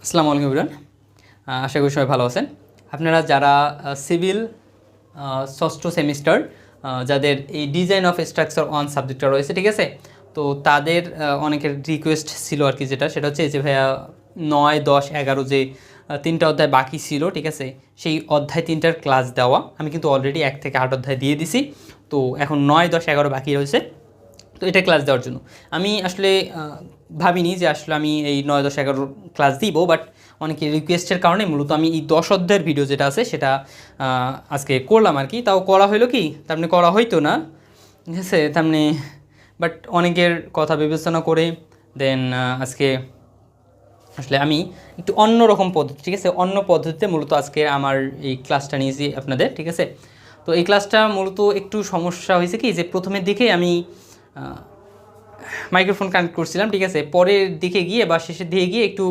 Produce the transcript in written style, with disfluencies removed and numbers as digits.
আসসালামু আলাইকুম এভরিওয়ান। আশা করি সবাই ভালো আছেন। আপনারা যারা সিভিল ষষ্ঠ সেমিস্টার, যাদের এই ডিজাইন অফ স্ট্রাকচার অন সাবজেক্টটা রয়েছে, ঠিক আছে, তো তাদের অনেকের রিকোয়েস্ট ছিল আর কি, সেটা হচ্ছে যে ভাইয়া 9, 10, 11 যে তিনটা অধ্যায় বাকি ছিল, ঠিক আছে, সেই অধ্যায় তিনটার ক্লাস দেওয়া। আমি কিন্তু অলরেডি 1 থেকে 8 অধ্যায় দিয়ে দিছি, তো এখন 9, 10, 11 বাকি রয়েছে। তো এটা ক্লাস দেওয়ার জন্য আমি আসলে ভাবিনি যে আসলে আমি এই 9, 10, 11 ক্লাস দিব, বাট অনেকে রিকোয়েস্টের কারণে মূলত আমি এই 10 অধ্যায়ের ভিডিও যেটা আছে সেটা আজকে করলাম আর কি। তাও করা হইলো কি, তার মানে করা হইতো না, ঠিক আছে, তার মানে বাট অনেকের কথা বিবেচনা করে দেন আজকে আসলে আমি একটু অন্য রকম পদ্ধতি, ঠিক আছে, অন্য পদ্ধতিতে মূলত আজকে আমার এই ক্লাসটা নিয়েছি আপনাদের, ঠিক আছে। তো এই ক্লাসটা মূলত একটু সমস্যা হয়েছে কি, যে প্রথমের দিকে আমি মাইক্রোফোন কানেক্ট করছিলাম, ঠিক আছে, পরের দিকে গিয়ে বা শেষের দিকে গিয়ে একটু